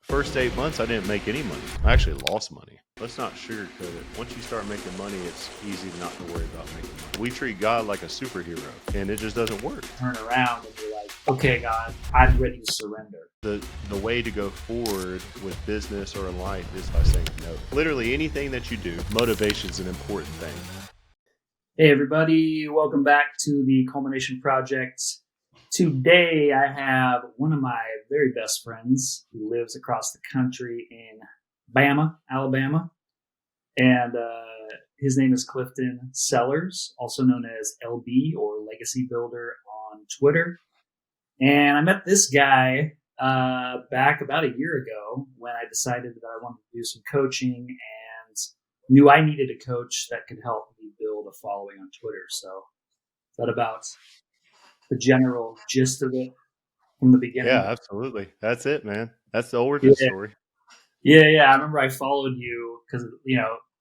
First 8 months, I didn't make any money. I actually lost money. Let's not sugarcoat it. Once you start making money, it's easy not to worry about making money. We treat God like a superhero, and it just doesn't work. Turn around and you're like, okay, God, I'm ready to surrender. The way to go forward with business or in life is by saying no. Literally anything that you do, motivation is an important thing. Hey, everybody. Welcome back to the Culmination Project. Today, I have one of my very best friends who lives across the country in Alabama. And his name is Clifton Sellers, also known as LB or Legacy Builder on Twitter. And I met this guy back about a year ago when I decided that I wanted to do some coaching and knew I needed a coach that could help me build a following on Twitter. So is that about the general gist of it from the beginning? Yeah, absolutely. That's it, man. That's the origin story. Yeah. I remember I followed you because,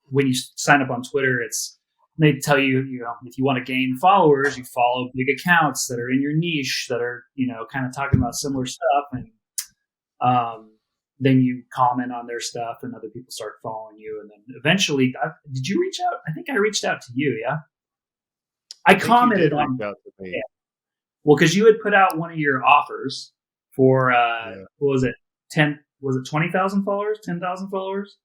when you sign up on Twitter, they tell you, if you want to gain followers, you follow big accounts that are in your niche that are, kind of talking about similar stuff. And then you comment on their stuff and other people start following you. And then eventually, did you reach out? I think I reached out to you. Yeah. I commented on out to me. Yeah. Well, because you had put out one of your offers for, what was it? 20,000 followers, 10,000 followers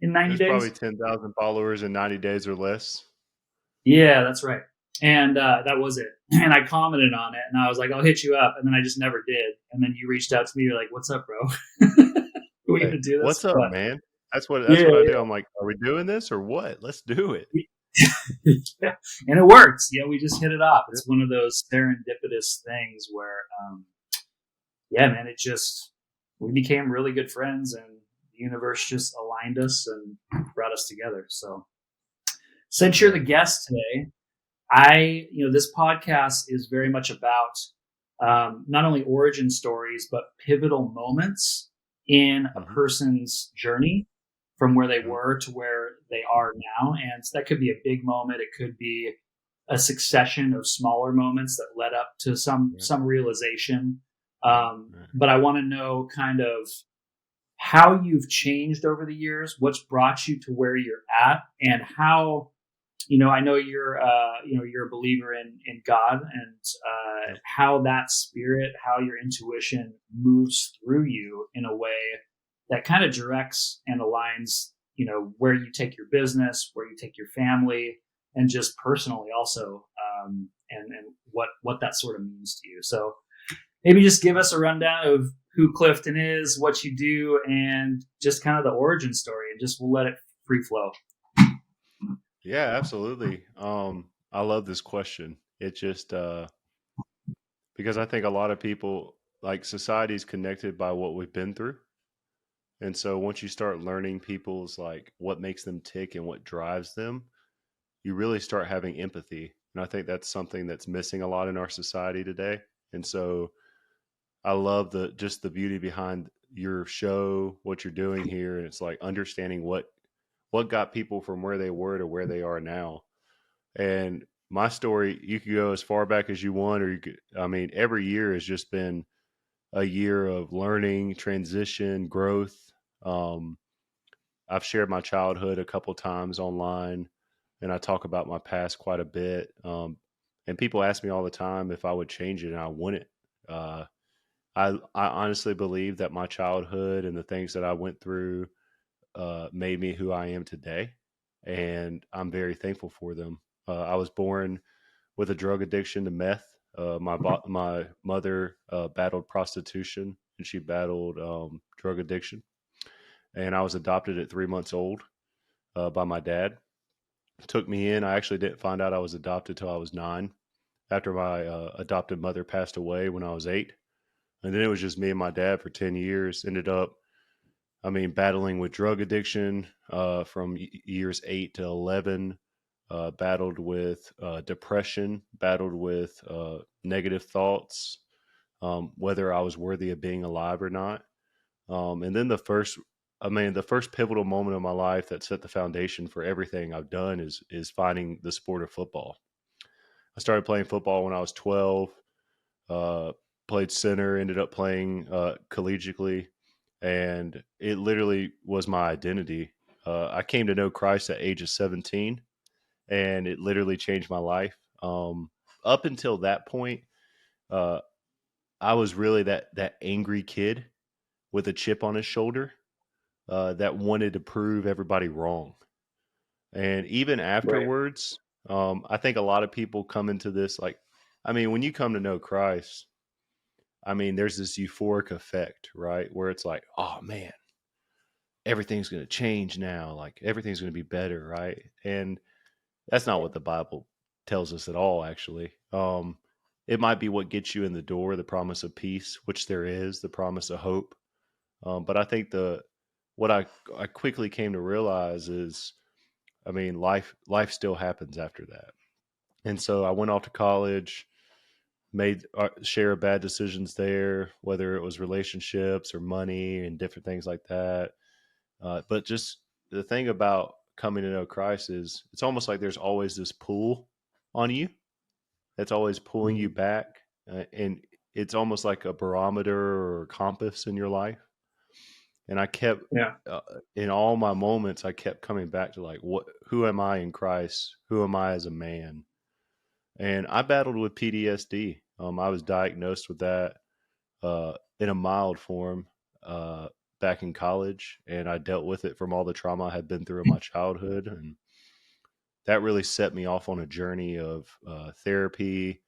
in 90 days? Probably 10,000 followers in 90 days or less. Yeah, that's right. And that was it. And I commented on it and I was like, I'll hit you up. And then I just never did. And then you reached out to me. You're like, what's up, bro? Are we going to do this? What's up, man? That's what I do. I'm like, are we doing this or what? Let's do it. Yeah. And it works. Yeah, we just hit it off. It's one of those serendipitous things where, man, we became really good friends and the universe just aligned us and brought us together. So since you're the guest today, this podcast is very much about not only origin stories, but pivotal moments in a person's journey from where they were to where they are now. And that could be a big moment. It could be a succession of smaller moments that led up to some realization. But I want to know kind of how you've changed over the years, what's brought you to where you're at, and how, I know you're a believer in God, and how that spirit, how your intuition moves through you in a way that kind of directs and aligns, where you take your business, where you take your family, and just personally also, and what that sort of means to you. So maybe just give us a rundown of who Clifton is, what you do, and just kind of the origin story, and just we'll let it free flow. Yeah, absolutely. I love this question. It just because I think a lot of people, like, society is connected by what we've been through. And so once you start learning people's, like, what makes them tick and what drives them, you really start having empathy. And I think that's something that's missing a lot in our society today. And so I love the beauty behind your show, what you're doing here. And it's like understanding what got people from where they were to where they are now. And my story, you could go as far back as you want, or every year has just been a year of learning, transition, growth. I've shared my childhood a couple times online, and I talk about my past quite a bit. And people ask me all the time if I would change it, and I wouldn't. I honestly believe that my childhood and the things that I went through made me who I am today, and I'm very thankful for them. I was born with a drug addiction to meth. My mother battled prostitution, and she battled drug addiction. And I was adopted at 3 months old by my dad. Took me in. I actually didn't find out I was adopted till I was 9, after my adopted mother passed away when I was 8. And then it was just me and my dad for 10 years. Ended up, battling with drug addiction from years 8 to 11. Battled with depression, battled with negative thoughts, whether I was worthy of being alive or not. And then the first pivotal moment of my life that set the foundation for everything I've done is finding the sport of football. I started playing football when I was 12, played center, ended up playing collegiately, and it literally was my identity. I came to know Christ at age of 17, and it literally changed my life. Up until that point, uh, I was really that angry kid with a chip on his shoulder that wanted to prove everybody wrong. And even Right. afterwards, I think a lot of people come into this like, I mean, when you come to know Christ, I mean, there's this euphoric effect, right? Where it's like, oh man, everything's going to change now. Like everything's going to be better, right? And that's not what the Bible tells us at all, actually. It might be what gets you in the door, the promise of peace, which there is, the promise of hope. But I think what I quickly came to realize is, I mean, life still happens after that. And so I went off to college, made share of bad decisions there, whether it was relationships or money and different things like that. But just the thing about coming to know Christ is it's almost like there's always this pull on you that's always pulling you Mm. back. And it's almost like a barometer or a compass in your life. And I kept, Yeah. uh, in all my moments, I kept coming back to like, who am I in Christ? Who am I as a man? And I battled with PTSD. I was diagnosed with that in a mild form uh, back in college, and I dealt with it from all the trauma I had been through in my childhood, and that really set me off on a journey of therapy,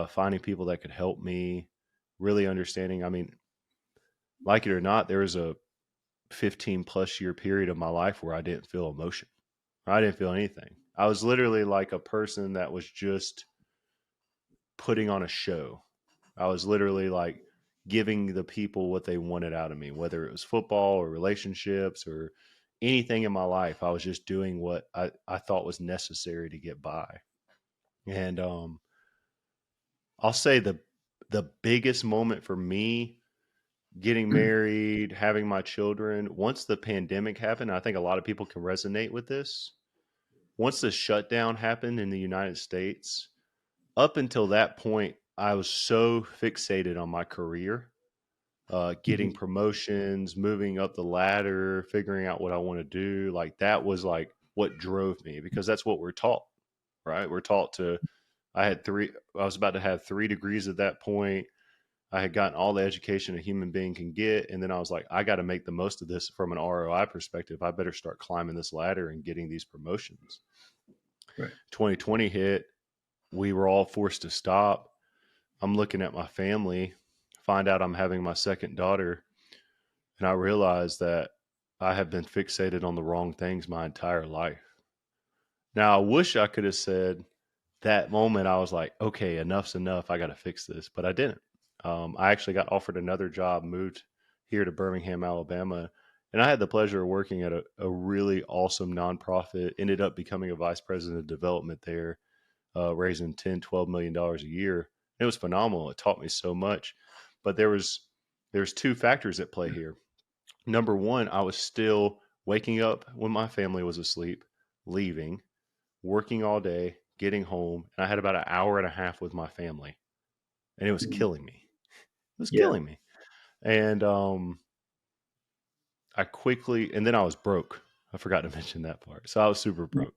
finding people that could help me, really understanding. I mean, like it or not, there was a 15 plus year period of my life where I didn't feel emotion. I didn't feel anything. I was literally like a person that was just putting on a show. I was literally like giving the people what they wanted out of me, whether it was football or relationships or anything in my life. I was just doing what I thought was necessary to get by. And I'll say the biggest moment for me getting married, having my children, once the pandemic happened, I think a lot of people can resonate with this. Once the shutdown happened in the United States, up until that point, I was so fixated on my career, getting Mhm. promotions, moving up the ladder, figuring out what I want to do. Like that was like what drove me because that's what we're taught, right? We're taught to, I was about to have 3 degrees at that point. I had gotten all the education a human being can get. And then I was like, I got to make the most of this from an ROI perspective. I better start climbing this ladder and getting these promotions. Right. 2020 hit. We were all forced to stop. I'm looking at my family, find out I'm having my second daughter, and I realize that I have been fixated on the wrong things my entire life. Now, I wish I could have said that moment, I was like, okay, enough's enough. I got to fix this. But I didn't. I actually got offered another job, moved here to Birmingham, Alabama. And I had the pleasure of working at a really awesome nonprofit, ended up becoming a vice president of development there, raising $10, $12 million a year. It was phenomenal. It taught me so much. But there's two factors at play here. Number one, I was still waking up when my family was asleep, leaving, working all day, getting home, and I had about an hour and a half with my family, and it was Mhm. killing me. It was Yeah. killing me. And and then I was broke. I forgot to mention that part. So I was super broke.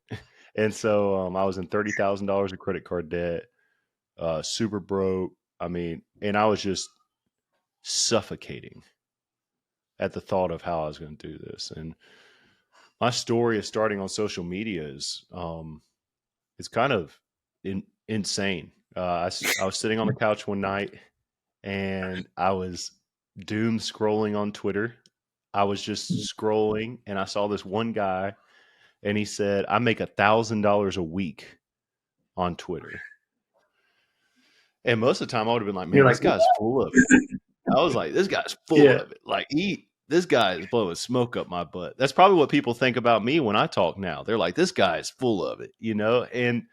And so I was in $30,000 of credit card debt, super broke. I mean, and I was just suffocating at the thought of how I was going to do this. And my story of starting on social media is it's kind of insane. I was sitting on the couch one night and I was doom scrolling on Twitter. I was just scrolling and I saw this one guy and he said, I make $1,000 a week on Twitter. And most of the time I would have been like, You're man, like, this guy's full of it. I was like, this guy's full yeah. of it. Like this guy is blowing smoke up my butt. That's probably what people think about me when I talk now. They're like, this guy is full of it. And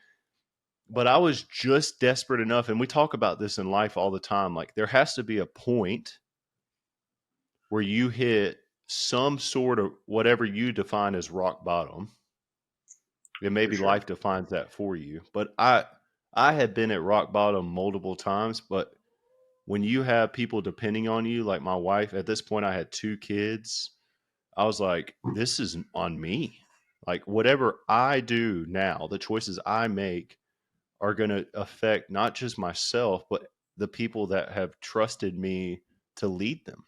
but I was just desperate enough, and we talk about this in life all the time. Like there has to be a point where you hit some sort of whatever you define as rock bottom. And For maybe sure. life defines that for you. But I had been at rock bottom multiple times, but when you have people depending on you, like my wife, at this point I had 2 kids. I was like, this is on me. Like whatever I do now, the choices I make are going to affect not just myself, but the people that have trusted me to lead them.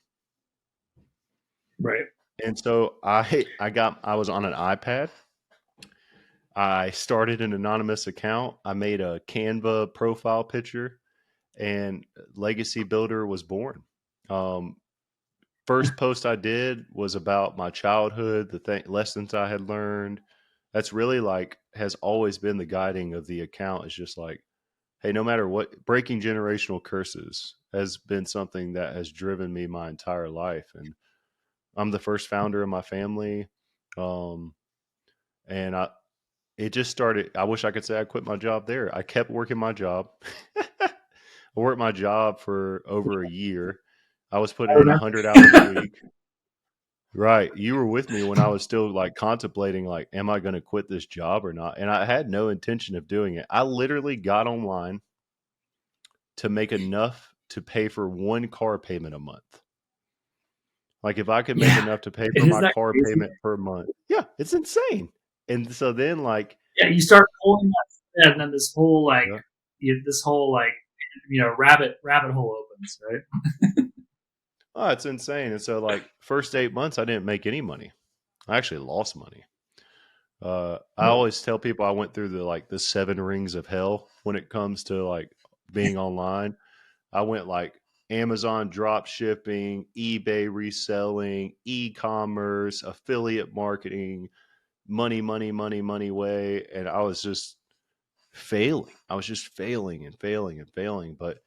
Right. And so I was on an iPad. I started an anonymous account. I made a Canva profile picture, and Legacy Builder was born. Um, First post I did was about my childhood, lessons I had learned. That's really like has always been the guiding of the account. Is just like, hey, no matter what, breaking generational curses has been something that has driven me my entire life, and I'm the first founder of my family. Um, and it just started. I wish I could say I quit my job there. I kept working my job. I worked my job for over a year. I was I putting in remember. 100 hours a week. Right. You were with me when I was still like contemplating, like, am I going to quit this job or not? And I had no intention of doing it. I literally got online to make enough to pay for one car payment a month. Like, if I could make Yeah. enough to pay for Is my that car crazy? payment per month, yeah, it's insane. And so then, like, Yeah, you start pulling that thread, and then yeah, this whole like rabbit hole opens, right? oh, it's insane. And so, like, first 8 months, I didn't make any money. I actually lost money. I Really? always tell people I went through the 7 rings of hell when it comes to like being online. I went like Amazon drop shipping, eBay reselling, e-commerce, affiliate marketing, money way, and I was just failing. I was just failing and failing and failing, but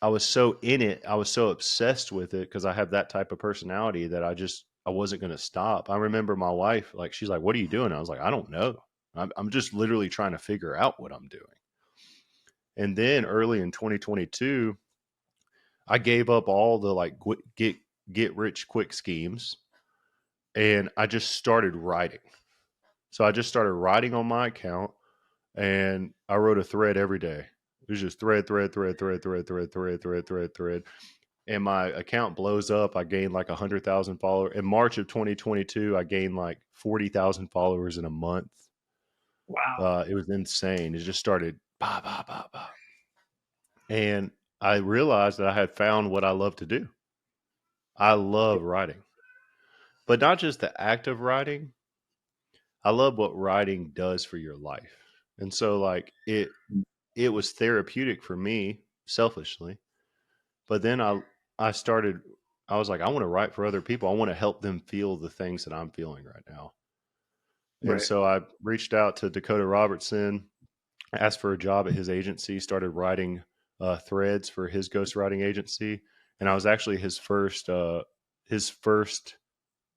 I was so in it. I was so obsessed with it because I have that type of personality that I wasn't going to stop. I remember my wife, like, she's like, "What are you doing?" I was like, "I don't know. I'm just literally trying to figure out what I'm doing." And then early in 2022, I gave up all the like get rich quick schemes, and I just started writing. So I just started writing on my account, and I wrote a thread every day. It was just thread, and my account blows up. I gained like 100,000 followers in March of 2022. I gained like 40,000 followers in a month. Wow. It was insane. It just started bah, bah, bah, bah. And I realized that I had found what I love to do. I love writing, but not just the act of writing. I love what writing does for your life. And so like it was therapeutic for me selfishly, but then I was like, I want to write for other people. I want to help them feel the things that I'm feeling right now. And Right. so I reached out to Dakota Robertson, asked for a job at his agency, started writing threads for his ghostwriting agency, and I was actually his first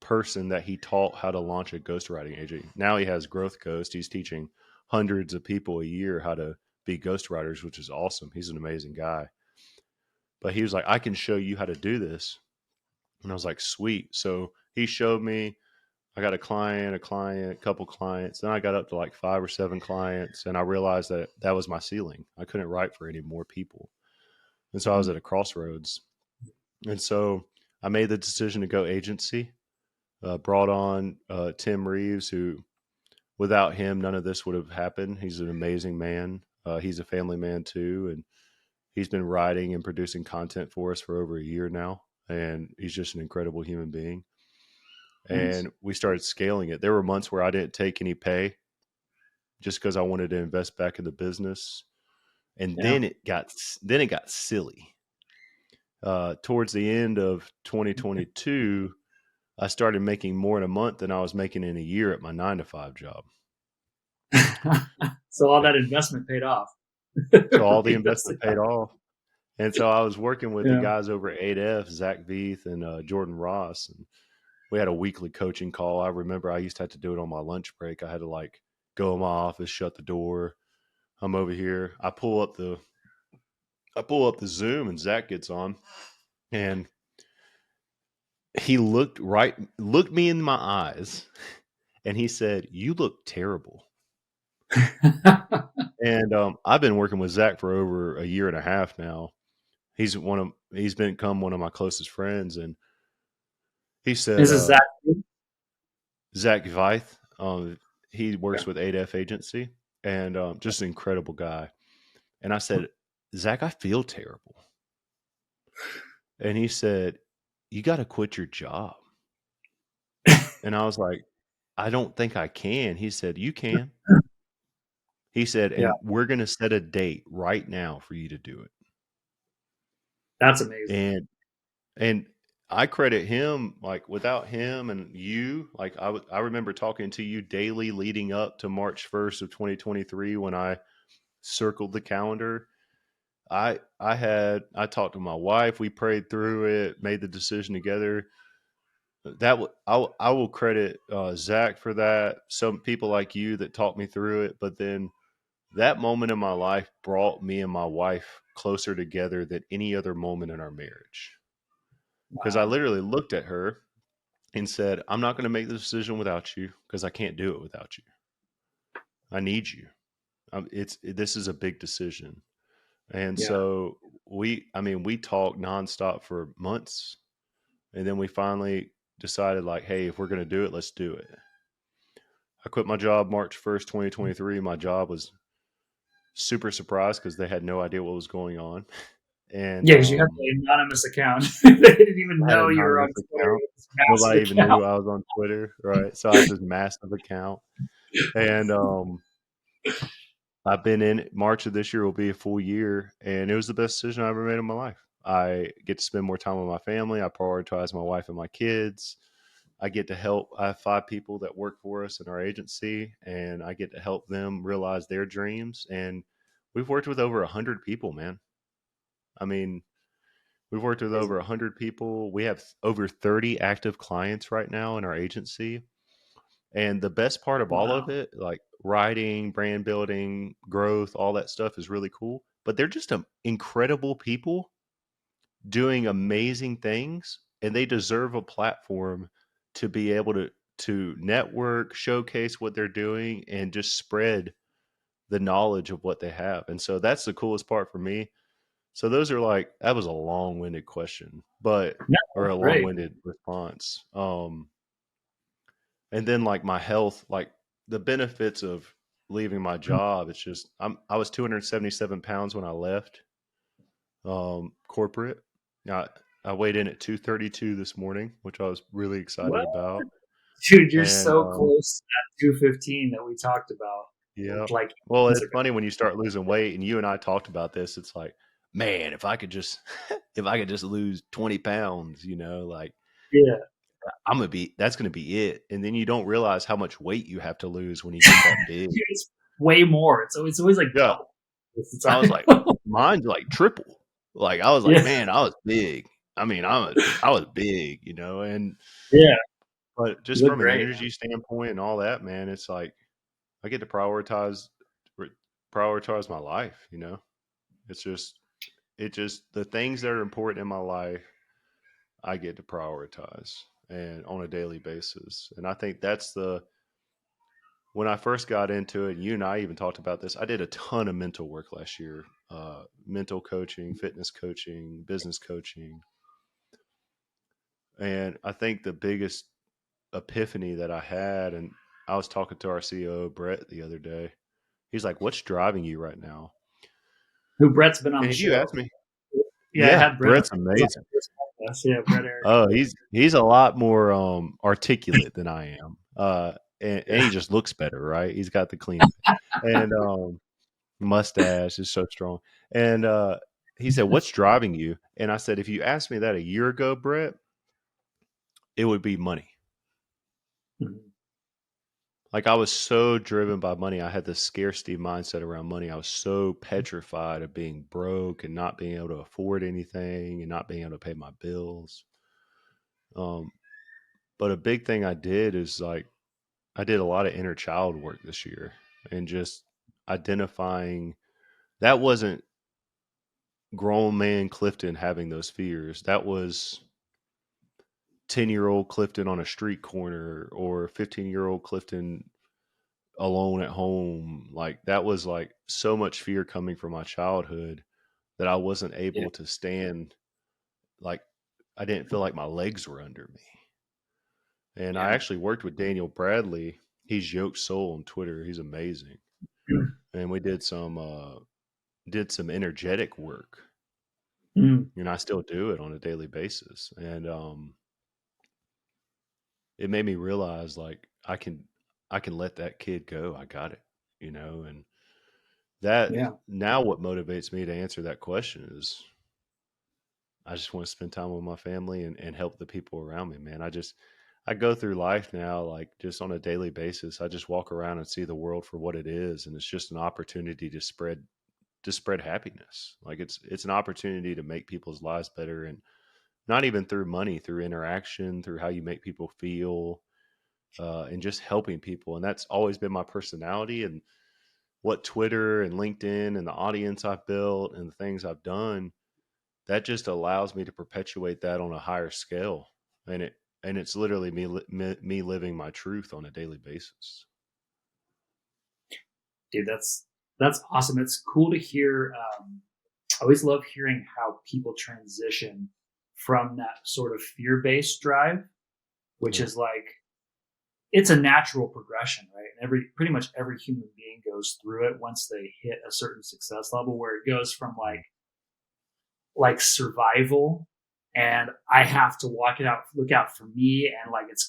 person that he taught how to launch a ghostwriting agent. Now he has Growth Ghost. He's teaching hundreds of people a year how to be ghostwriters, which is awesome. He's an amazing guy. But he was like, I can show you how to do this. And I was like, sweet. So he showed me. I got a couple clients. Then I got up to like 5 or 7 clients, and I realized that that was my ceiling. I couldn't write for any more people. And so I was at a crossroads. And so I made the decision to go agency, brought on Tim Reeves, who without him, none of this would have happened. He's an amazing man. He's a family man too. And he's been writing and producing content for us for over a year now. And he's just an incredible human being. Nice. And we started scaling it. There were months where I didn't take any pay just because I wanted to invest back in the business. And Yeah. then it got silly. Towards the end of 2022, I started making more in a month than I was making in a year at my 9 to 5 job. So all that investment paid off. So all the Right, that's the investment paid off. And so I was working with the yeah. guys over at 8F, Zach Veith and Jordan Ross. And we had a weekly coaching call. I remember I used to have to do it on my lunch break. I had to like go in my office, shut the door. I'm over here. I pull up the Zoom, and Zach gets on, and he looked me in my eyes, and he said, "You look terrible." And I've been working with Zach for over a year and a half now, he's become one of my closest friends, and he said, This is that. Zach Veith, he Okay. works with 8F Agency, and just an incredible guy. And I said, Zach, I feel terrible. And he said, you got to quit your job. And I was like, I don't think I can. He said, you can. He said, Yeah, and we're going to set a date right now for you to do it. that's amazing. And I credit him, like without him and you, like I remember talking to you daily leading up to March 1st of 2023 when I circled the calendar. I talked to my wife, we prayed through it, made the decision together. I will credit Zach for that. Some people like you that talked me through it, but then that moment in my life brought me and my wife closer together than any other moment in our marriage. Because I Wow. literally looked at her and said, I'm not going to make the decision without you because I can't do it without you. I need you. This is a big decision. And Yeah. so we talked nonstop for months. And then we finally decided, like, hey, if we're going to do it, let's do it. I quit my job March 1st, 2023. My job was super surprised because they had no idea what was going on. And Yeah, because you have the anonymous account. They didn't even I had know an you were anonymous on Twitter account. with this massive Nobody even account. knew I was on Twitter, right? So I had this massive account. And I've been in it. March of this year will be a full year, and it was the best decision I ever made in my life. I get to spend more time with my family. I prioritize my wife and my kids. I get to help. I have 5 people that work for us in our agency, and I get to help them realize their dreams. And we've worked with over 100 people, man. I mean, we've worked with over Amazing. 100 people. We have over 30 active clients right now in our agency. And the best part of all of Wow. it, like writing, brand building, growth, all that stuff is really cool. But they're just incredible people doing amazing things, and they deserve a platform to be able to network, showcase what they're doing, and just spread the knowledge of what they have. And so that's the coolest part for me. So those are like that was a long-winded question, but No, or a great. long-winded response. And then like my health, like the benefits of leaving my job, it's just I was 277 pounds when I left corporate. Now I weighed in at 232 this morning, which I was really excited What? about. Dude, you're And so close to that 215 that we talked about. yeah, Like well, months it's ago. funny when you start losing weight, and you and I talked about this. It's like, man, if I could just if I could just lose 20 pounds, like Yeah. I'm gonna be that's gonna be it. And then you don't realize how much weight you have to lose when you get that big. It's way more. It's always like Yeah. double. It's I was like, time. mine's like triple. Like I was like, Yeah. man, I was big. I mean, I was big, and Yeah. but just You look from an great. energy standpoint and all that, man, it's like I get to re- prioritize my life. It's just the things that are important in my life, I get to prioritize and on a daily basis. And I think that's when I first got into it, and you and I even talked about this, I did a ton of mental work last year, mental coaching, fitness coaching, business coaching. And I think the biggest epiphany that I had, and I was talking to our CEO, Brett, the other day. He's like, what's driving you right now? Who Brett's been on And the if you show. ask me, Yeah, I yeah, had Brett on Brett's the amazing. first podcast. Yeah, Brett Eric. Oh, he's a lot more articulate than I am. And Yeah. he just looks better, right? He's got the clean and mustache is so strong. And he said, what's driving you? And I said, if you asked me that a year ago, Brett, it would be money. Mhm. Like I was so driven by money. I had this scarcity mindset around money. I was so petrified of being broke and not being able to afford anything and not being able to pay my bills. Um, but a big thing I did is like I did a lot of inner child work this year and just identifying that wasn't grown man Clifton having those fears. That was 10-year-old Clifton on a street corner or 15-year-old Clifton alone at home. Like that was like so much fear coming from my childhood. that I wasn't Yeah. able to stand. Like, I didn't feel like my legs were under me. And I Yeah. actually worked with Daniel Bradley. He's Yoked Soul on Twitter. He's amazing. And we did some energetic work. Mm. And I still do it on a daily basis. And it made me realize like I can let that kid go. I got it, and that Yeah. now what motivates me to answer that question is I just want to spend time with my family and help the people around me, man. I go through life now, like just on a daily basis. I just walk around and see the world for what it is. And it's just an opportunity to spread happiness. Like it's an opportunity to make people's lives better, and not even through money, through interaction, through how you make people feel, and just helping people. And that's always been my personality. And what Twitter and LinkedIn and the audience I've built and the things I've done, that just allows me to perpetuate that on a higher scale. And it's literally me living my truth on a daily basis. Dude, that's awesome. It's cool to hear. I always love hearing how people transition from that sort of fear-based drive, which Yeah. is like it's a natural progression, right? And pretty much every human being goes through it once they hit a certain success level, where it goes from like survival, and I have to look out for me, and like it's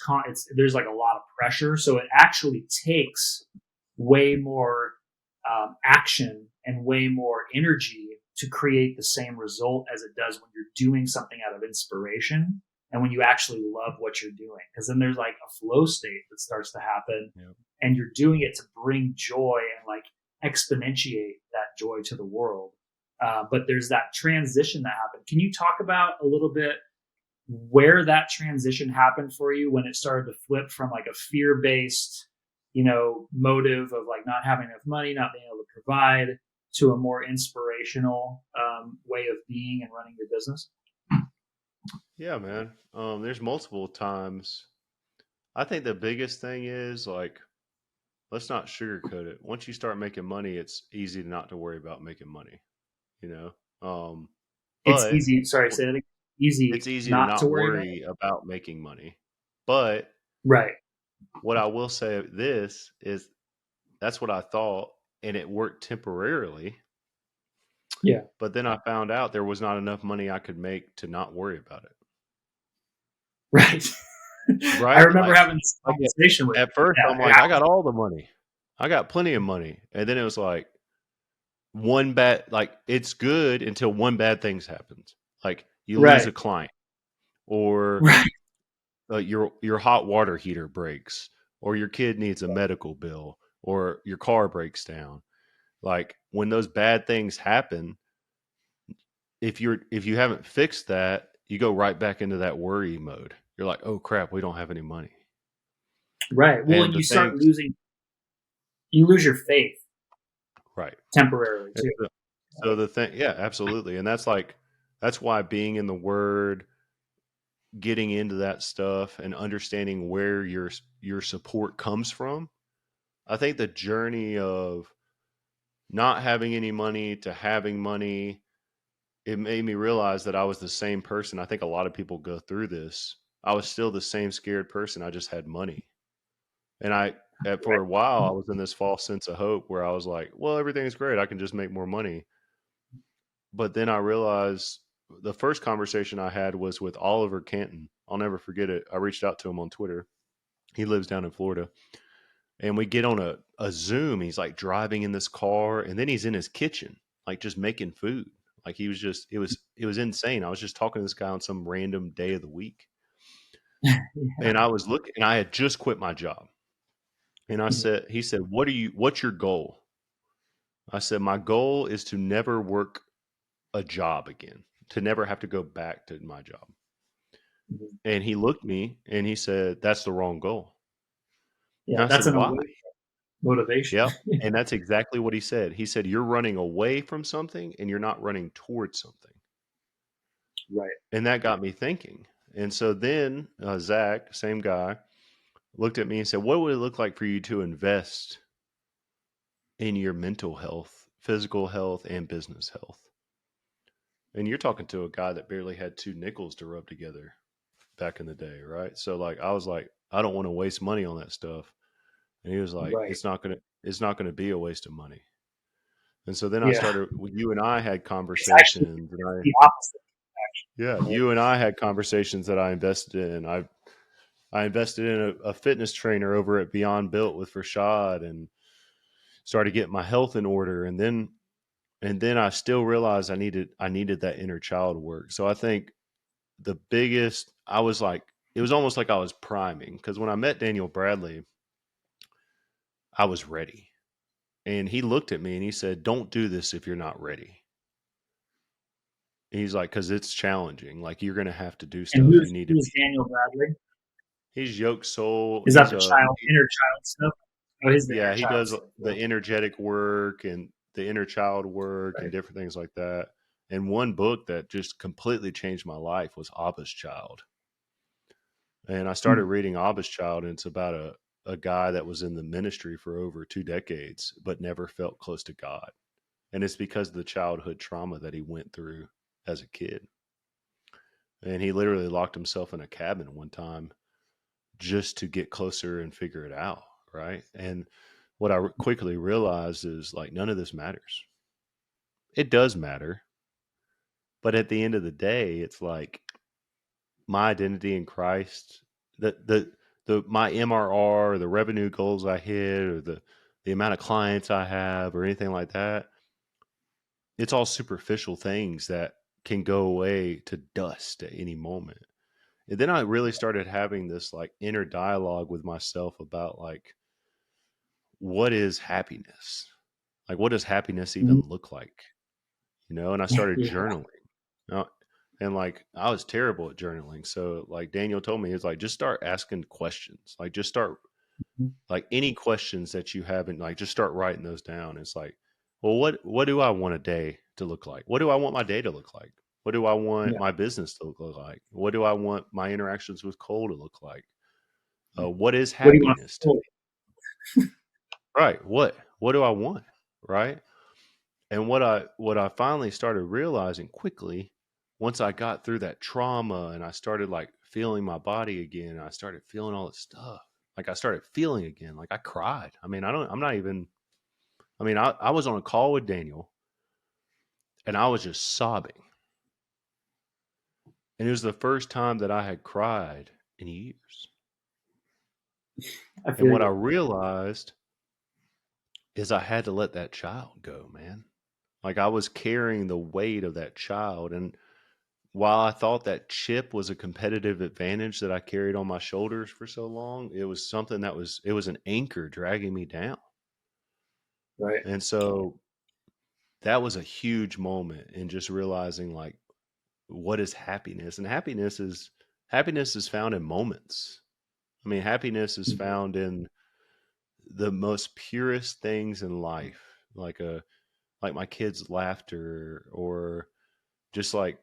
there's like a lot of pressure, so it actually takes way more action and way more energy to create the same result as it does when you're doing something out of inspiration and when you actually love what you're doing. Because then there's like a flow state that starts to happen, Yeah. and you're doing it to bring joy and like exponentiate that joy to the world. But there's that transition that happened. Can you talk about a little bit where that transition happened for you, when it started to flip from like a fear based, motive of like not having enough money, not being able to provide, to a more inspirational way of being and running your business? Yeah, man. There's multiple times. I think the biggest thing is like, let's not sugarcoat it. Once you start making money, it's easy not to worry about making money, you know? It's But easy. Sorry, say that again. Easy it's easy to not to not worry about it. worry about making money. But Right. what I will say this is that's what I thought, and it worked temporarily. Yeah. But then I found out there was not enough money I could make to not worry about it. Right. I Right? remember having this Like conversation with at first I'm yeah. like, I got all the money. I got plenty of money. And then it was like one bad like it's good until one bad things happens. Like you lose Right. a client, or Right. your hot water heater breaks, or your kid needs a medical bill, or your car breaks down. Like when those bad things happen, if you haven't fixed that, you go right back into that worry mode. You're like, oh crap, we don't have any money. Right. Well, And and the things you lose your faith right. temporarily And too. so the thing, yeah, absolutely. And that's why being in the word, getting into that stuff and understanding where your support comes from. I think the journey of not having any money to having money, it made me realize that I was the same person. I think a lot of people go through this. I was still the same scared person. I just had money. And for Right. a while, I was in this false sense of hope where I was like, well, everything's great. I can just make more money. But then I realized the first conversation I had was with Oliver Canton. I'll never forget it. I reached out to him on Twitter. He lives down in Florida. And we get on a Zoom. He's like driving in this car, and then he's in his kitchen, like just making food. Like he was just it was insane. I was just talking to this guy on some random day of the week. Yeah. And I was looking, and I had just quit my job. And Mhm. he said, what's your goal? I said, my goal is to never work a job again, to never have to go back to my job. Mhm. And he looked at me and he said, that's the wrong goal. And Yeah. I That's said, an why? away motivation. Yep. And that's exactly what he said. He said, you're running away from something and you're not running towards something. Right. And that got me thinking. And so then Zach, same guy, looked at me and said, what would it look like for you to invest in your mental health, physical health, and business health? And you're talking to a guy that barely had two nickels to rub together back in the day, right? So like I was like, I don't want to waste money on that stuff. And he was like, Right. it's not gonna be a waste of money. And so then I Yeah. started you and I had It's actually conversations and I the opposite, yeah, actually. Right. you and I had conversations that I invested in. I invested in a fitness trainer over at Beyond Built with Rashad and started getting my health in order. And then I still realized I needed that inner child work. So I think the biggest I was like it was almost like I was priming because when I met Daniel Bradley, I was ready. And he looked at me and he said, "Don't do this if you're not ready." He's like, "Cuz it's challenging. Like you're going to have to do And stuff. You need to who's be." Daniel Bradley? He's Yoke Soul. Is that the inner child stuff? Oh, he's the inner Yeah, he child does stuff. the Yeah. energetic work and the inner child work and Right. different things like that. And one book that just completely changed my life was Abba's Child. And I started Hmm. reading Abba's Child, and it's about a guy that was in the ministry for over 2 decades, but never felt close to God. And it's because of the childhood trauma that he went through as a kid. And he literally locked himself in a cabin one time just to get closer and figure it out. Right. And what I quickly realized is like, none of this matters. It does matter. But at the end of the day, it's like my identity in Christ, my MRR, the revenue goals I hit, or the amount of clients I have, or anything like that. It's all superficial things that can go away to dust at any moment. And then I really started having this like inner dialogue with myself about like, what is happiness? Like, what does happiness even Mhm. look like? And I started Yeah. journaling. Uh, and like I was terrible at journaling. So like Daniel told me, it's like just start asking questions. Like just start like any questions that you haven't like just start writing those down. It's like, well, what do I want a day to look like? What do I want my day to look like? What do I want Yeah. my business to look like? What do I want my interactions with Cole to look like? What is What do you want to happiness to me? feel? Right. What do I want? Right. And what I finally started realizing quickly once I got through that trauma and I started like feeling my body again, I started feeling all this stuff. Like I started feeling again. Like I cried. I mean, I'm not even, I mean, I was on a call with Daniel and I was just sobbing. And it was the first time that I had cried in years. I And feel what I you. realized is I had to let that child go, man. Like I was carrying the weight of that child. And while I thought that chip was a competitive advantage that I carried on my shoulders for so long, it was something it was an anchor dragging me down. Right. And so that was a huge moment in just realizing like, what is happiness? And happiness is found in moments. I mean, happiness is Mhm. found in the most purest things in life, like my kids' laughter or just like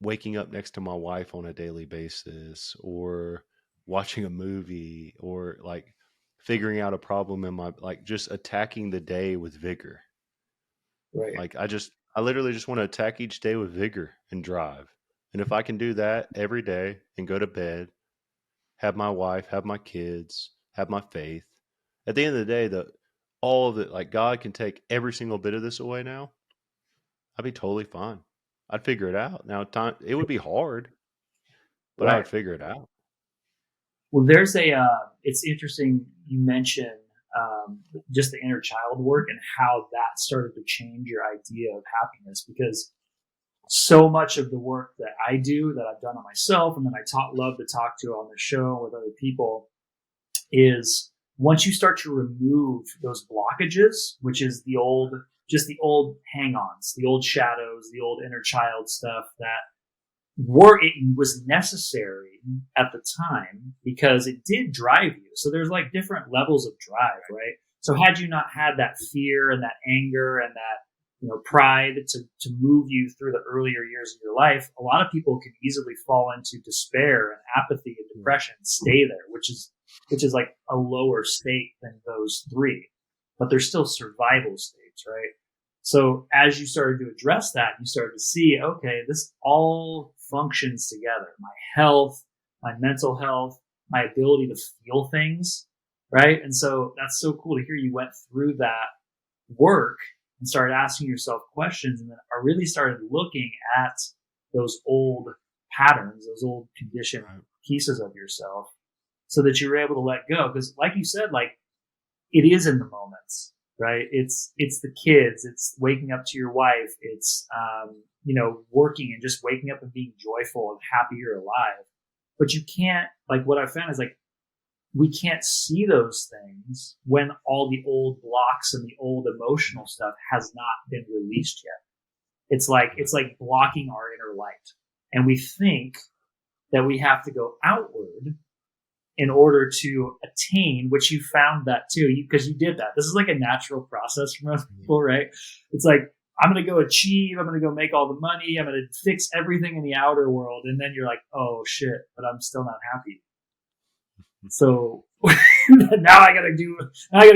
waking up next to my wife on a daily basis or watching a movie or like figuring out a problem in my like just attacking the day with vigor. Right. Like I literally just want to attack each day with vigor and drive. And if I can do that every day and go to bed, have my wife, have my kids, have my faith, at the end of the day, the all of it, like God can take every single bit of this away now, I'd be totally fine. I'd figure it out. Now, time it would be hard, but I Right. would figure it out. Well, there's it's interesting you mention just the inner child work and how that started to change your idea of happiness because so much of the work that I do that I've done on myself and then love to talk to on the show with other people is once you start to remove those blockages, which is the old hang-ons, the old shadows, the old inner child stuff that it was necessary at the time because it did drive you. So there's like different levels of drive, right? So had you not had that fear and that anger and that pride to move you through the earlier years of your life, a lot of people can easily fall into despair and apathy and Mm. depression and stay there, which is like a lower state than those three, but they're still survival states, right? So as you started to address that, you started to see, okay, this all functions together. My health, my mental health, my ability to feel things, right? And so that's so cool to hear you went through that work and started asking yourself questions, and then I really started looking at those old patterns, those old conditioned Right. pieces of yourself, so that you were able to let go. Because, like you said, like it is in the moments, right? It's the kids, it's waking up to your wife, it's working and just waking up and being joyful and happy you're alive. But you can't, like, what I found is like we can't see those things when all the old blocks and the old emotional stuff has not been released yet. It's like blocking our inner light. And we think that we have to go outward in order to attain, which you found that too, because you did that. This is like a natural process for most people, right? It's like, I'm going to go achieve, I'm going to go make all the money, I'm going to fix everything in the outer world. And then you're like, oh shit, but I'm still not happy. So now I gotta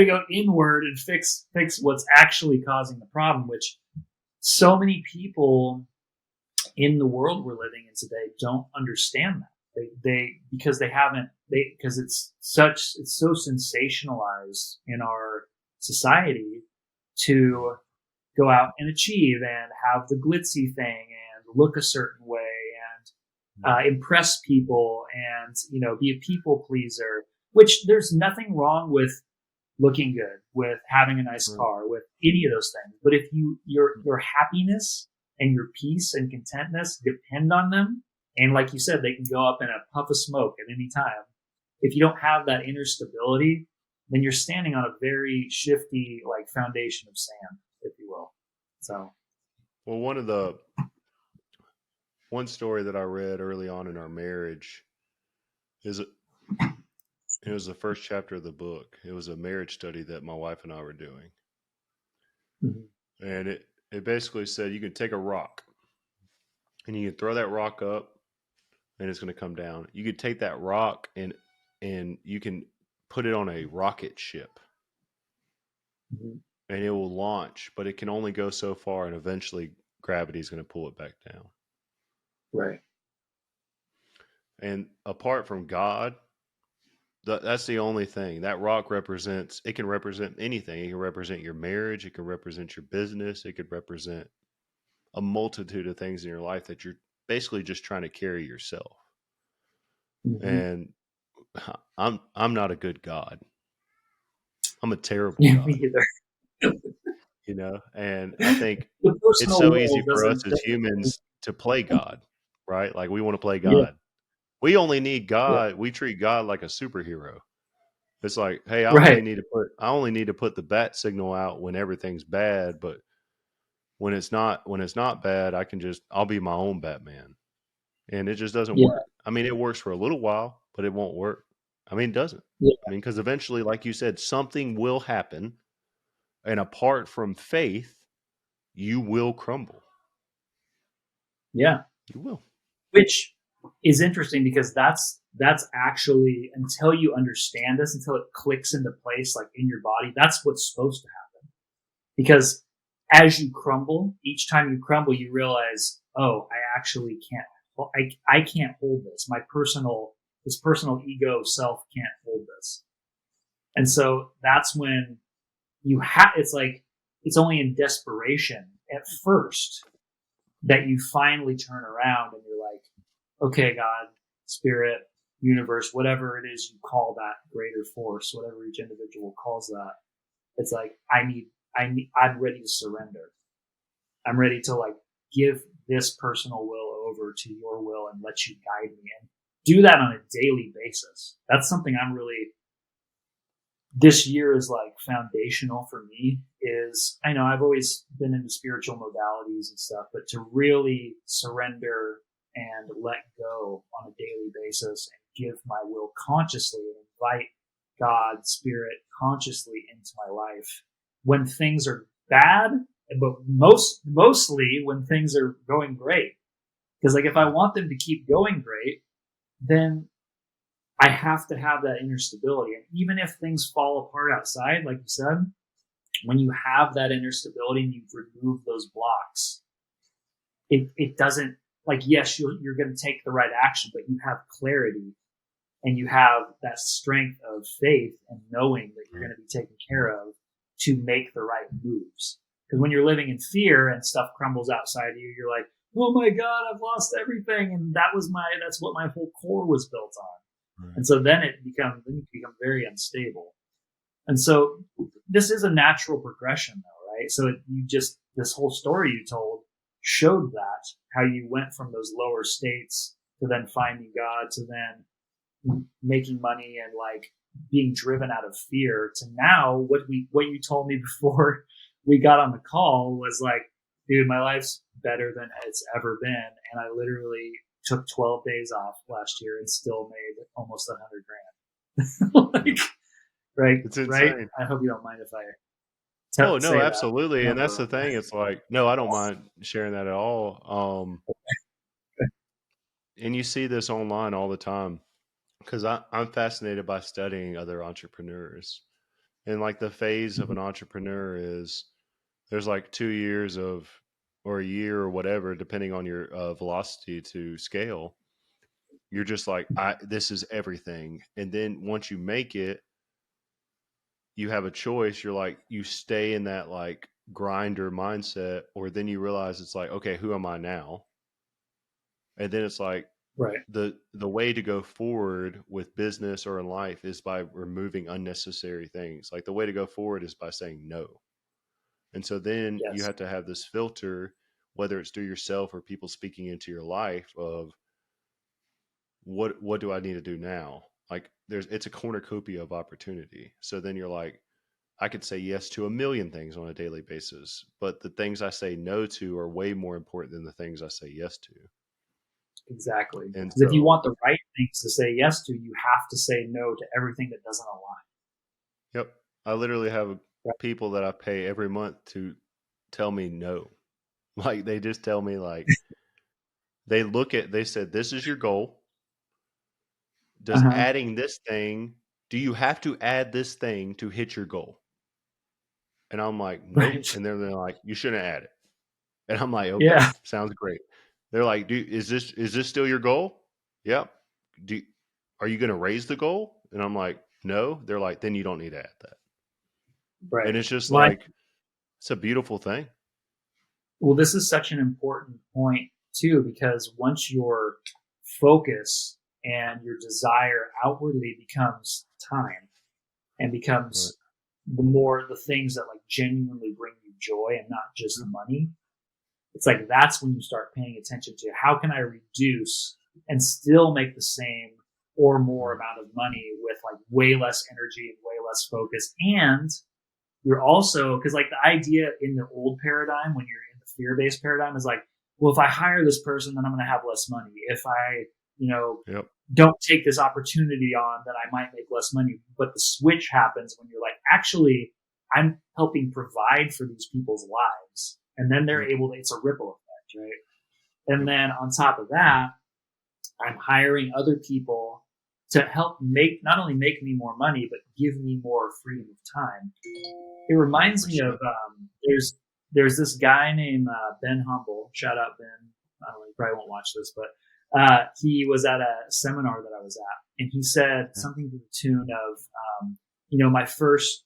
go inward and fix what's actually causing the problem, which so many people in the world we're living in today don't understand that. Because it's so sensationalized in our society to go out and achieve and have the glitzy thing and look a certain way and impress people and be a people pleaser. Which there's nothing wrong with looking good, with having a nice car, with any of those things. But if your happiness and your peace and contentness depend on them, and like you said, they can go up in a puff of smoke at any time. If you don't have that inner stability, then you're standing on a very shifty, like, foundation of sand, if you will. So, Well, one story that I read early on in our marriage is it was the first chapter of the book. It was a marriage study that my wife and I were doing. mm-hmm. And it basically said you can take a rock and you can throw that rock up and it's going to come down. You could take that rock and you can put it on a rocket ship Mm-hmm. and it will launch, but it can only go so far and eventually gravity is going to pull it back down. Right. And apart from God, that's the only thing. That rock it can represent anything. It can represent your marriage. It can represent your business. It could represent a multitude of things in your life that you're basically just trying to carry yourself. Mm-hmm. And I'm not a good God. I'm a terrible Yeah, God, me either. and I think The it's personal so easy will for us doesn't. as humans to play God, right? Like we want to play Yeah. God. We only need Yeah. God. We treat God like a superhero. It's like, hey, Right. I only need to put the bat signal out when everything's bad, but when it's not bad, I'll be my own Batman. And it just doesn't Yeah. work. I mean, it works for a little while, but it won't work. I mean, it doesn't. Yeah. I mean, because eventually, like you said, something will happen, and apart from faith, you will crumble. Yeah. You will. Which is interesting because that's actually, until you understand this, until it clicks into place, like in your body, that's what's supposed to happen. Because as you crumble, each time you crumble, you realize, oh, I actually can't. I can't hold this. This personal ego self can't hold this. And so that's when it's like, it's only in desperation at first that you finally turn around and you're like, okay, God, spirit, universe, whatever it is you call that greater force, whatever each individual calls that. It's like, I'm ready to surrender. I'm ready to, like, give this personal will over to your will and let you guide me, and do that on a daily basis. That's something this year is like foundational for me. Is, I know I've always been into spiritual modalities and stuff, but to really surrender and let go on a daily basis and give my will consciously and invite God, spirit, consciously into my life when things are bad, but mostly when things are going great. Because, like, if I want them to keep going great, then I have to have that inner stability. And even if things fall apart outside, like you said, when you have that inner stability and you've removed those blocks, it doesn't, like, yes, you're going to take the right action, but you have clarity and you have that strength of faith and knowing that you're going to be taken care of to make the right moves. Because when you're living in fear and stuff crumbles outside of you, you're like, oh my God, I've lost everything. And that's what my whole core was built on. Right. And so then you become very unstable. And so this is a natural progression though, right? So this whole story you told showed that, how you went from those lower states to then finding God, to then making money and like being driven out of fear, to now what you told me before we got on the call was like, dude, my life's better than it's ever been. And I literally took 12 days off last year and still made almost $100,000. Like, right. It's insane. Right. I hope you don't mind if I Oh, no, absolutely. And that's the thing. It's like, no, I don't mind sharing that at all. And you see this online all the time, because I'm fascinated by studying other entrepreneurs. And like the phase of an entrepreneur is, there's like 2 years or a year or whatever, depending on your velocity to scale. You're just like, this is everything. And then once you make it, you have a choice. You're like, you stay in that like grinder mindset, or then you realize it's like, okay, who am I now? And then it's like, right. The way to go forward with business or in life is by removing unnecessary things. Like the way to go forward is by saying no. And so then you have to have this filter, whether it's through yourself or people speaking into your life, of what do I need to do now? Like it's a cornucopia of opportunity. So then you're like, I could say yes to 1,000,000 things on a daily basis, but the things I say no to are way more important than the things I say yes to. Exactly. And so, if you want the right things to say yes to, you have to say no to everything that doesn't align. Yep. I literally have people that I pay every month to tell me no. Like they just tell me, like, they said, this is your goal. Does adding this thing, do you have to add this thing to hit your goal? And I'm like, nope. Right. And they're like, you shouldn't add it. And I'm like, okay, sounds great. They're like, is this still your goal? Yep. Are you going to raise the goal? And I'm like, no. They're like, then you don't need to add that. Right. And it's just like, it's a beautiful thing. Well, this is such an important point too, because once your focus and your desire outwardly becomes time and becomes the things that like genuinely bring you joy and not just money, it's like, that's when you start paying attention to how can I reduce and still make the same or more amount of money with like way less energy and way less focus. And you're also, because like the idea in the old paradigm, when you're in the fear-based paradigm, is like, well, if I hire this person, then I'm going to have less money. If I, don't take this opportunity on, then I might make less money. But the switch happens when you're like, actually, I'm helping provide for these people's lives. And then they're able to, it's a ripple effect, right? And then on top of that, I'm hiring other people to help not only make me more money, but give me more freedom of time. It reminds me of, there's this guy named Ben Humble. Shout out Ben. I don't know, you probably won't watch this, but he was at a seminar that I was at, and he said something to the tune of, my first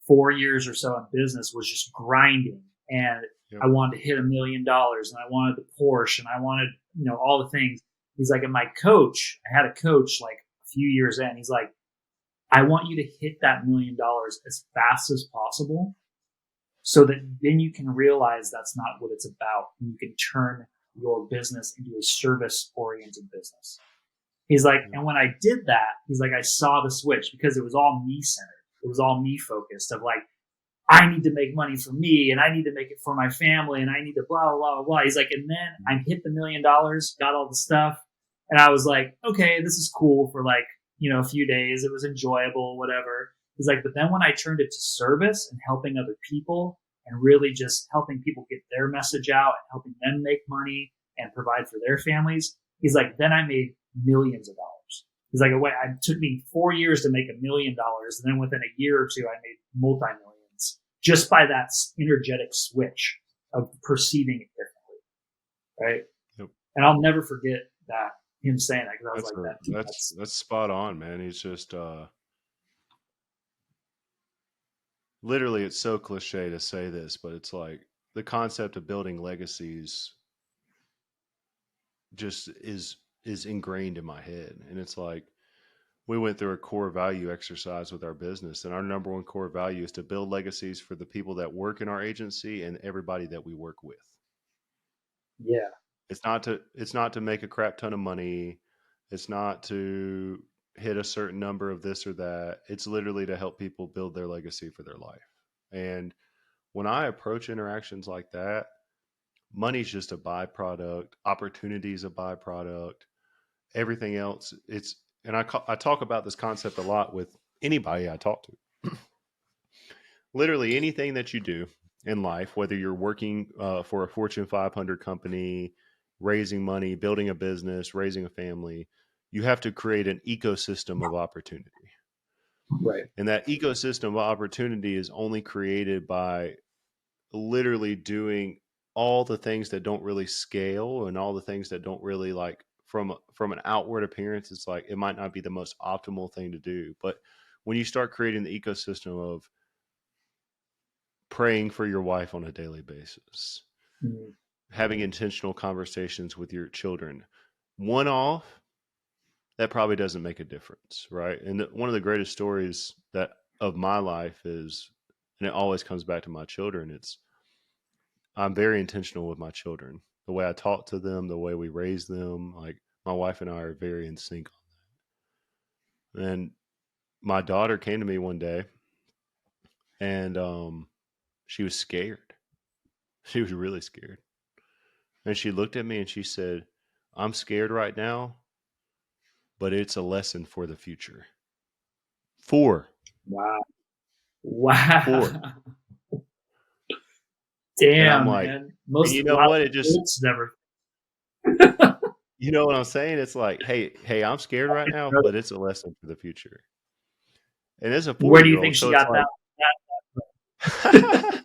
4 years or so in business was just grinding, and I wanted to hit $1 million, and I wanted the Porsche, and I wanted, all the things. He's like, and my coach, I had a coach like a few years in, he's like, I want you to hit that $1 million as fast as possible, so that then you can realize that's not what it's about, and you can turn your business into a service-oriented business. He's like, and when I did that, he's like, I saw the switch, because it was all me-centered. It was all me-focused, of like, I need to make money for me, and I need to make it for my family, and I need to blah, blah, blah, blah. He's like, and then I hit the $1 million, got all the stuff, and I was like, okay, this is cool for like, a few days. It was enjoyable, whatever. He's like, but then when I turned it to service and helping other people and really just helping people get their message out and helping them make money and provide for their families, he's like, then I made millions of dollars. He's like, it took me 4 years to make $1 million. And then within a year or two, I made multi-millions just by that energetic switch of perceiving it differently, right? Yep. And I'll never forget that, him saying that, because I was That's like, a that's that's spot on, man. He's just literally, it's so cliche to say this, but it's like the concept of building legacies just is ingrained in my head. And it's like we went through a core value exercise with our business, and our number one core value is to build legacies for the people that work in our agency and everybody that we work with. yeah, It's not to make a crap ton of money. It's not to hit a certain number of this or that. It's literally to help people build their legacy for their life. And when I approach interactions like that, money's just a byproduct, opportunity is a byproduct, everything else. And I talk about this concept a lot with anybody I talk to. Literally anything that you do in life, whether you're working for a Fortune 500 company, raising money, building a business, raising a family, you have to create an ecosystem of opportunity. right. And that ecosystem of opportunity is only created by literally doing all the things that don't really scale and all the things that don't really like from an outward appearance. It's like it might not be the most optimal thing to do, but when you start creating the ecosystem of praying for your wife on a daily basis, Mm-hmm. having intentional conversations with your children, one off, that probably doesn't make a difference, right? And one of the greatest stories that of my life is, and it always comes back to my children, it's I'm very intentional with my children. The way I talk to them, the way we raise them, like my wife and I are very in sync on that. And my daughter came to me one day, and she was scared. She was really scared. And she looked at me and she said, "I'm scared right now, but it's a lesson for the future." Four. Wow. Four. Wow. And I'm Damn, like, man. and Most you a know lot what? of It just, adults never. you know what I'm saying? It's like, hey, I'm scared right now, but it's a lesson for the future. And it's a four Where do year you old. think she So it's got like, that?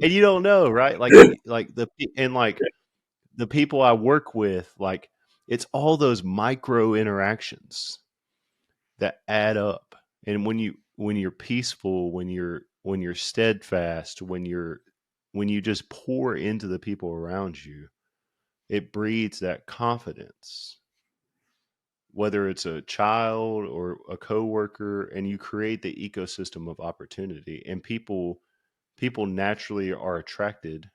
and you don't know, right? Like and like the people I work with, like it's all those micro interactions that add up. And when you're peaceful, when you're steadfast, when you just pour into the people around you, it breeds that confidence. Whether it's a child or a coworker, and you create the ecosystem of opportunity, and people naturally are attracted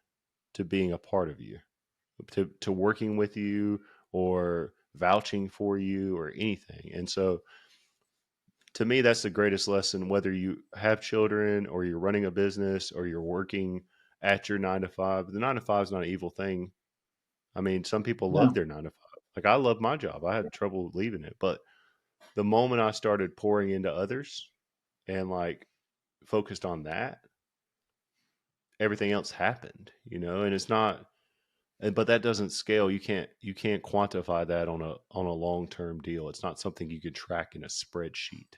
to being a part of you, to working with you or vouching for you or anything. And so to me, that's the greatest lesson, whether you have children or you're running a business or you're working at your 9 to 5. The 9 to 5 is not an evil thing. I mean, some people love No. their 9 to 5. Like I love my job. I had trouble leaving it. But the moment I started pouring into others and like focused on that, everything else happened, and it's not, but that doesn't scale. You can't quantify that on a long-term deal. It's not something you could track in a spreadsheet.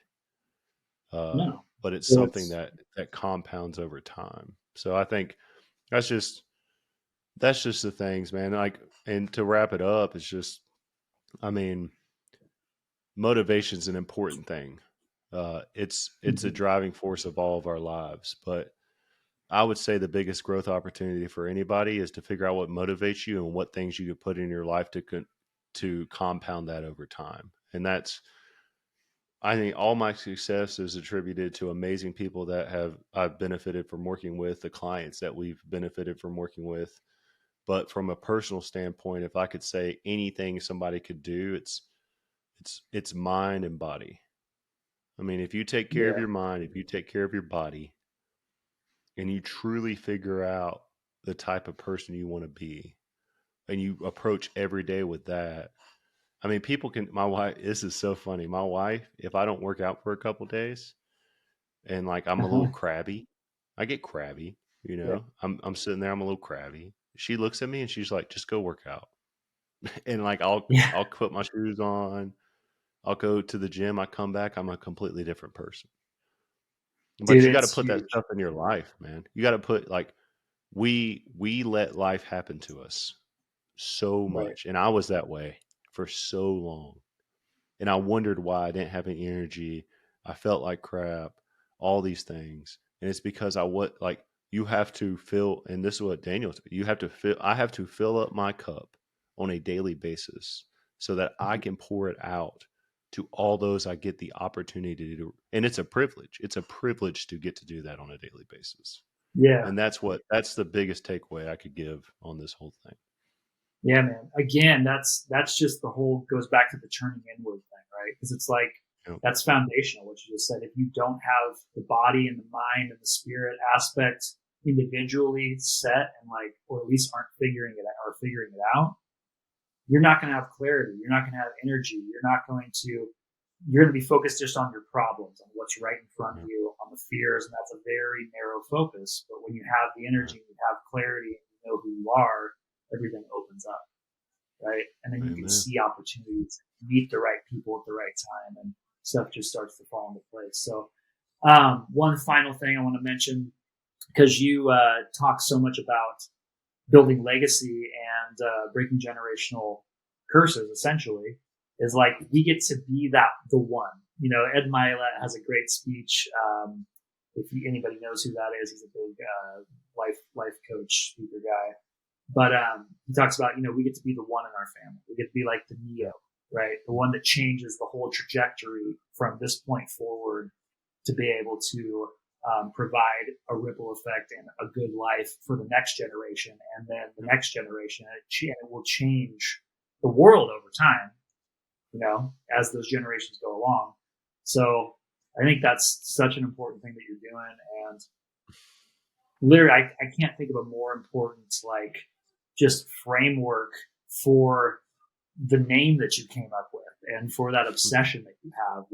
No. But it's Well, something it's that compounds over time. So I think that's just that's just the things, man. Like, and to wrap it up, it's just, I mean, motivation's an important thing. It's a mhm. driving force of all of our lives. But I would say the biggest growth opportunity for anybody is to figure out what motivates you and what things you could put in your life to compound that over time. And that's, I think all my success is attributed to amazing people that I've benefited from working with, the clients that we've benefited from working with. But from a personal standpoint, if I could say anything somebody could do, it's mind and body. I mean, if you take care of Yeah. your mind, if you take care of your body, and you truly figure out the type of person you want to be, and you approach every day with that. I mean, people can, my wife, this is so funny. My wife, if I don't work out for a couple days and like I'm a little Uh-huh. crabby, I get crabby, Yeah. I'm sitting there, I'm a little crabby. She looks at me and she's like, just go work out. And like Yeah. I'll put my shoes on, I'll go to the gym, I come back, I'm a completely different person. But Dude, you got to it's put that huge. stuff in your life, man. You got to put like we let life happen to us so Right. much, and I was that way for so long, and I wondered why I didn't have any energy. I felt like crap, all these things, and it's because I what like you have to fill, and this is what Daniel. You have to fill. I have to fill up my cup on a daily basis so that I can pour it out to all those I get the opportunity to do. And it's a privilege. It's a privilege to get to do that on a daily basis. Yeah. And that's the biggest takeaway I could give on this whole thing. Yeah, man. Again, that's just the whole goes back to the turning inward thing, right? Because it's like You know, that's foundational. What you just said. If you don't have the body and the mind and the spirit aspect individually set and like, or at least aren't figuring it out, you're not going to have clarity. You're not going to have energy. You're going to be focused just on your problems, on what's right in front of yeah, you, on the fears, and that's a very narrow focus. But when you have the yeah. energy, you have clarity, and you know who you are, everything opens up, right? And then you can Amen. see opportunities, meet the right people at the right time, and stuff just starts to fall into place. So, one final thing I want to mention, because you talk so much about building legacy and breaking generational curses, essentially, is like we get to be the one. You know, Ed Milet has a great speech. If anybody knows who that is, he's a big life coach speaker guy. But he talks about, we get to be the one in our family. We get to be like the Neo, right? The one that changes the whole trajectory from this point forward to be able to provide a ripple effect and a good life for the next generation, and then the next generation. And it will change the world over time, as those generations go along. So I think that's such an important thing that you're doing. And literally, I can't think of a more important, like, just framework for the name that you came up with and for that obsession that you have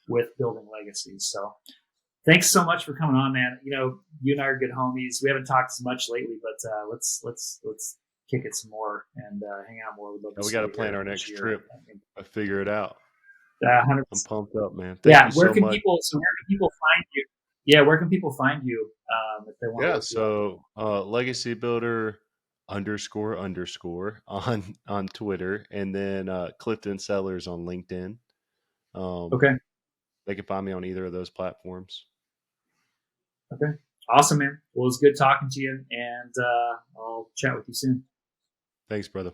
with building legacies. So thanks so much for coming on, man. You and I are good homies. We haven't talked as much lately, but let's kick it some more and hang out more. We'd love to And we see got to you plan here our this next year. trip. I figure it out. 100%. I'm pumped up, man. Thank Yeah. you so much. Where can people find you? Yeah. Where can people find you if they want to Yeah. look you up? So legacy builder __ on Twitter, and then Clifton Sellers on LinkedIn. Um, Okay. they can find me on either of those platforms. Okay. Awesome, man. Well, it was good talking to you, and I'll chat with you soon. Thanks, brother.